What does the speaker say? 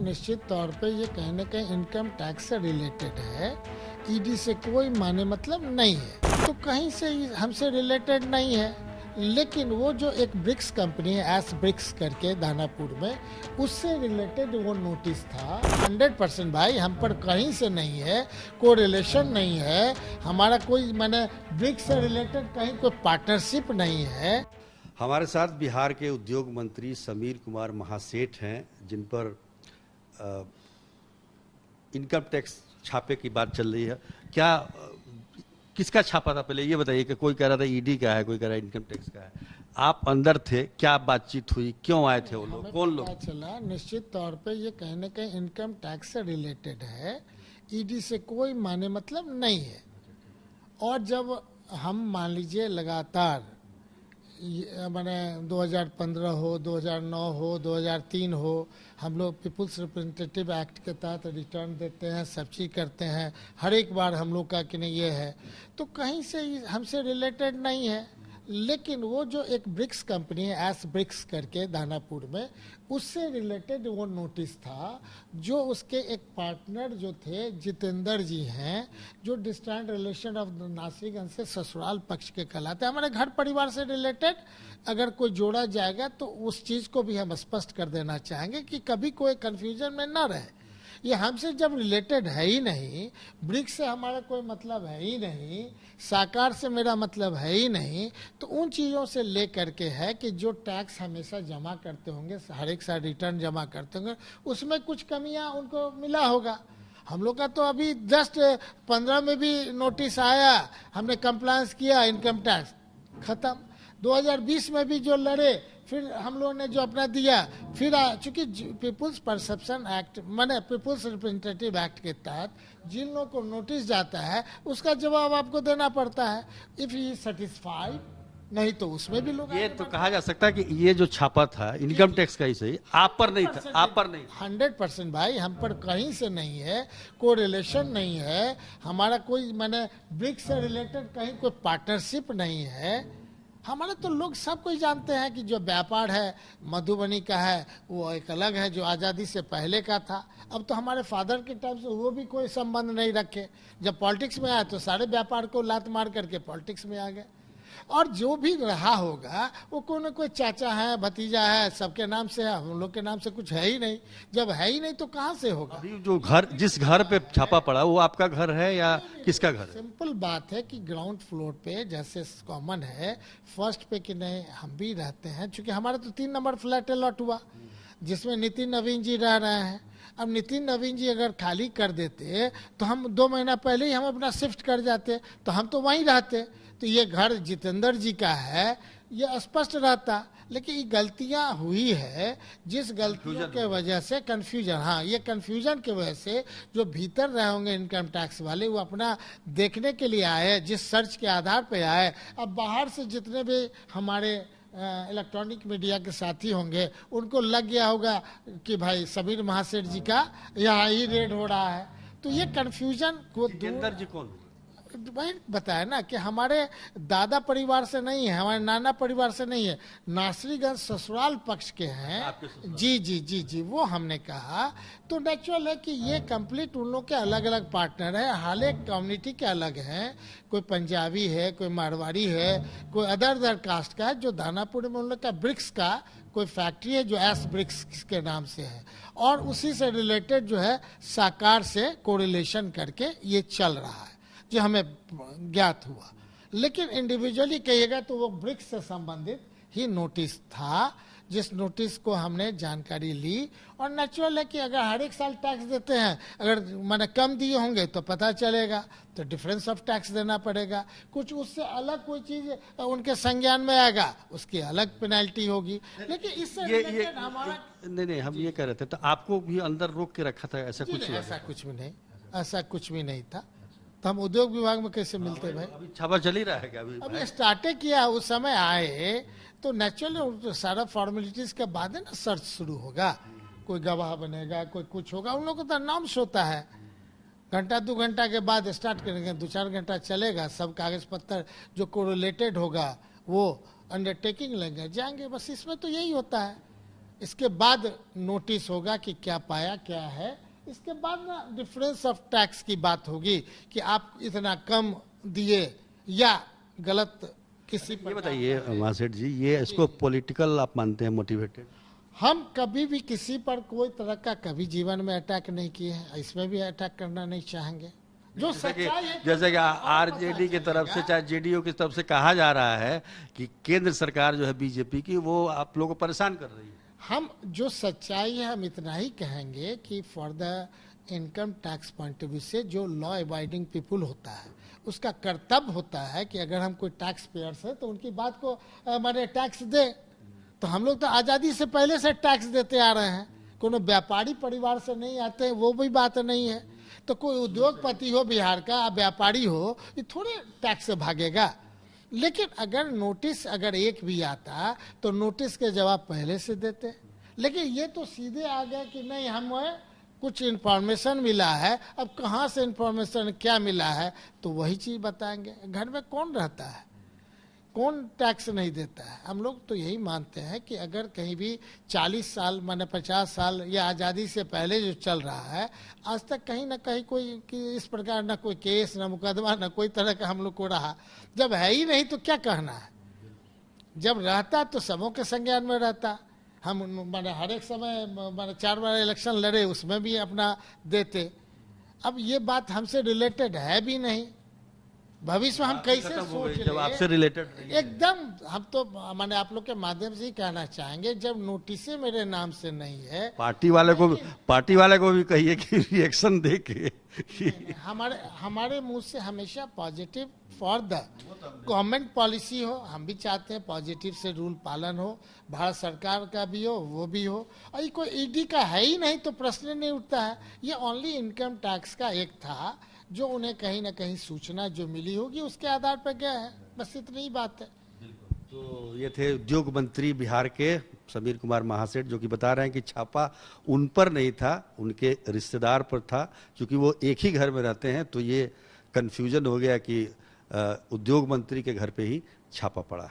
निश्चित तौर पे ये कहीं ना कहीं इनकम टैक्स से रिलेटेड है। ईडी से कोई माने मतलब नहीं है, तो कहीं से हमसे रिलेटेड नहीं है। लेकिन वो जो एक ब्रिक्स कंपनी है, एस ब्रिक्स करके दानापुर में, उससे रिलेटेड वो नोटिस था। 100% भाई हम पर कहीं से नहीं है, कोई रिलेशन नहीं है हमारा, कोई मैंने ब्रिक्स से रिलेटेड कहीं कोई पार्टनरशिप नहीं है। हमारे साथ बिहार के उद्योग मंत्री समीर कुमार महासेठ हैं, जिन पर इनकम टैक्स छापे की बात चल रही है। क्या किसका छापा था पहले ये बताइए। कि कोई कह रहा था ईडी का है, कोई कह रहा है इनकम टैक्स का है। आप अंदर थे, क्या बातचीत हुई, क्यों आए थे वो लोग, कौन लोग? चला निश्चित तौर पे ये कहीं ना कहीं इनकम टैक्स से रिलेटेड है, ईडी से कोई माने मतलब नहीं है। और जब हम मान लीजिए लगातार मैंने 2015 हो, 2009 हो, 2003 हो, हम लोग पीपुल्स रिप्रेजेंटेटिव एक्ट के तहत रिटर्न देते हैं, सब चीज़ करते हैं। हर एक बार हम लोग का कि नहीं ये है, तो कहीं से हमसे रिलेटेड नहीं है। लेकिन वो जो एक ब्रिक्स कंपनी है, एस ब्रिक्स करके दानापुर में, उससे रिलेटेड वो नोटिस था। जो उसके एक पार्टनर जो थे जितेंद्र जी हैं, जो डिस्टेंट रिलेशन ऑफ नासिरगंज से ससुराल पक्ष के कहलाते हैं। हमारे घर परिवार से रिलेटेड अगर कोई जोड़ा जाएगा तो उस चीज़ को भी हम स्पष्ट कर देना चाहेंगे कि कभी कोई कन्फ्यूजन में ना रहे। ये हमसे जब रिलेटेड है ही नहीं, ब्रिक्स से हमारा कोई मतलब है ही नहीं, साकार से मेरा मतलब है ही नहीं, तो उन चीज़ों से ले करके है कि जो टैक्स हमेशा जमा करते होंगे, हर एक साल रिटर्न जमा करते होंगे, उसमें कुछ कमियां उनको मिला होगा। हम लोग का तो अभी जस्ट 15 में भी नोटिस आया, हमने कंप्लायंस किया, इनकम टैक्स खत्म। 2020 में भी जो लड़े, फिर हम लोगों ने जो अपना दिया, फिर चूंकि पीपुल्स परसेप्शन एक्ट माने पीपुल्स रिप्रेजेंटेटिव एक्ट के तहत जिन लोगों को नोटिस जाता है उसका जवाब आपको देना पड़ता है। इफ ही सेटिस्फाइड, नहीं तो उसमें भी लोग ये तो कहा जा सकता है कि ये जो छापा था इनकम टैक्स का ही सही, आप पर नहीं था, आप पर नहीं। 100% भाई हम पर कहीं से नहीं है, कोई रिलेशन नहीं है हमारा, कोई मैंने ब्रिक्स से रिलेटेड कहीं कोई पार्टनरशिप नहीं है हमारे। तो लोग सब कोई जानते हैं कि जो व्यापार है मधुबनी का है, वो एक अलग है जो आज़ादी से पहले का था। अब तो हमारे फादर के टाइम से वो भी कोई संबंध नहीं रखे, जब पॉलिटिक्स में आए तो सारे व्यापार को लात मार करके पॉलिटिक्स में आ गए। और जो भी रहा होगा वो कोई ना कोई चाचा है, भतीजा है, सबके नाम से है, हम लोग के नाम से कुछ है ही नहीं। जब है ही नहीं तो कहाँ से होगा? अभी जो घर, जिस घर पे छापा पड़ा वो आपका घर है या किसका घर है? सिंपल बात है कि ग्राउंड फ्लोर पे जैसे कॉमन है, फर्स्ट पे कि नहीं हम भी रहते हैं, क्योंकि हमारा तो 3 नंबर फ्लैट अलॉट हुआ जिसमें नितिन नवीन जी रह रहे हैं। अब नितिन नवीन जी अगर खाली कर देते तो हम 2 महीना पहले ही हम अपना शिफ्ट कर जाते, तो हम तो वहीं रहते। तो ये घर जितेंद्र जी का है, ये स्पष्ट रहता। लेकिन ये गलतियां हुई है, जिस गलतियों के वजह से कंफ्यूजन, हाँ ये कंफ्यूजन की वजह से जो भीतर रहे होंगे इनकम टैक्स वाले, वो अपना देखने के लिए आए, जिस सर्च के आधार पे आए। अब बाहर से जितने भी हमारे इलेक्ट्रॉनिक मीडिया के साथी होंगे उनको लग गया होगा कि भाई समीर महासेठ जी का यहाँ ही रेड हो रहा है। तो ये कंफ्यूजन को जितेंद्र जी कौन? भाई बताया ना कि हमारे दादा परिवार से नहीं है, हमारे नाना परिवार से नहीं है, नासिरगंज ससुराल पक्ष के हैं। जी जी जी जी, वो हमने कहा। तो नेचुरल है कि ये कंप्लीट उन लोग के अलग अलग पार्टनर है, हर एक कम्युनिटी के अलग हैं। कोई पंजाबी है, कोई मारवाड़ी है, कोई अदर कास्ट का है। जो दानापुर में उन लोग का ब्रिक्स का कोई फैक्ट्री है जो एस ब्रिक्स के नाम से है, और उसी से रिलेटेड जो है साकार से कोरिलेशन करके ये चल रहा है जो हमें ज्ञात हुआ। लेकिन इंडिविजुअली कहिएगा तो वो ब्रिक्स से संबंधित ही नोटिस था, जिस नोटिस को हमने जानकारी ली। और नेचुरल है कि अगर हर एक साल टैक्स देते हैं, अगर मैंने कम दिए होंगे तो पता चलेगा, तो डिफरेंस ऑफ टैक्स देना पड़ेगा। कुछ उससे अलग कोई चीज उनके संज्ञान में आएगा, उसकी अलग पेनल्टी होगी। लेकिन इससे ये हमारा नहीं, हम ये कह रहे थे तो आपको भी अंदर रोक के रखा था, ऐसा कुछ? ऐसा कुछ भी नहीं, ऐसा कुछ भी नहीं था। तो हम उद्योग विभाग में कैसे मिलते भाई? अभी छापा चल ही रहा है क्या? अभी स्टार्ट किया, उस समय आए तो नेचुरली सारा फॉर्मेलिटीज के बाद है ना सर्च शुरू होगा, कोई गवाह बनेगा, कोई कुछ होगा, उन लोगों को तो अनाउंस होता है। घंटा 2 घंटा के बाद स्टार्ट करेंगे, 2-4 घंटा चलेगा, सब कागज पत्तर जो कोरिलेटेड होगा वो अंडरटेकिंग लेंगे, जाएंगे। बस इसमें तो यही होता है। इसके बाद नोटिस होगा कि क्या पाया क्या है, इसके बाद ना डिफरेंस ऑफ टैक्स की बात होगी कि आप इतना कम दिए या गलत किसी ये पर। बताइए महासेठ जी, ये इसको पॉलिटिकल आप मानते हैं मोटिवेटेड? हम कभी भी किसी पर कोई तरह का कभी जीवन में अटैक नहीं किए हैं, इसमें भी अटैक करना नहीं चाहेंगे। जो सच्चाई है, जैसे कि आरजेडी की तरफ से चाहे जेडीयू की तरफ से कहा जा रहा है कि केंद्र सरकार जो है बीजेपी की, वो आप लोगों को परेशान कर रही है। हम जो सच्चाई है हम इतना ही कहेंगे कि for the income tax point of view से जो लॉ अबाइडिंग पीपुल होता है उसका कर्तव्य होता है कि अगर हम कोई टैक्स पेयर्स है तो उनकी बात को माने टैक्स दे। तो हम लोग तो आज़ादी से पहले से टैक्स देते आ रहे हैं, कोनो व्यापारी परिवार से नहीं आते हैं, वो भी बात नहीं है। तो कोई उद्योगपति हो बिहार का, व्यापारी हो, ये थोड़े टैक्स से भागेगा। लेकिन अगर नोटिस अगर एक भी आता तो नोटिस के जवाब पहले से देते। लेकिन ये तो सीधे आ गया कि नहीं हमें कुछ इन्फॉर्मेशन मिला है, अब कहाँ से इन्फॉर्मेशन क्या मिला है तो वही चीज़ बताएंगे। घर में कौन रहता है, कौन टैक्स नहीं देता है? हम लोग तो यही मानते हैं कि अगर कहीं भी 40 साल माने 50 साल या आज़ादी से पहले जो चल रहा है, आज तक कहीं ना कहीं कोई कि इस प्रकार ना कोई केस ना मुकदमा ना कोई तरह का हम लोग को रहा। जब है ही नहीं तो क्या कहना है, जब रहता तो सबों के संज्ञान में रहता। हम माने हर एक समय माने 4 बार इलेक्शन लड़े, उसमें भी अपना देते। अब ये बात हमसे रिलेटेड है भी नहीं, भविष्य में हम कैसे सोच जब आपसे रिलेटेड एकदम। हम तो माने आप लोग के माध्यम से ही कहना चाहेंगे, जब नोटिस मेरे नाम से नहीं है, पार्टी वाले को भी कहिए कि रिएक्शन दे के हमारे मुंह से हमेशा positive for the government policy हो। हम भी चाहते हैं पॉजिटिव से रूल पालन हो, भारत सरकार का भी हो वो भी हो। और ये कोई ईडी का है ही नहीं तो प्रश्न नहीं उठता है। ये ओनली इनकम टैक्स का एक था जो उन्हें कहीं ना कहीं सूचना जो मिली होगी उसके आधार पर गया है, बस इतनी ही बात है। तो ये थे उद्योग मंत्री बिहार के समीर कुमार महासेठ, जो कि बता रहे हैं कि छापा उन पर नहीं था, उनके रिश्तेदार पर था। क्योंकि वो एक ही घर में रहते हैं तो ये कंफ्यूजन हो गया कि उद्योग मंत्री के घर पे ही छापा पड़ा।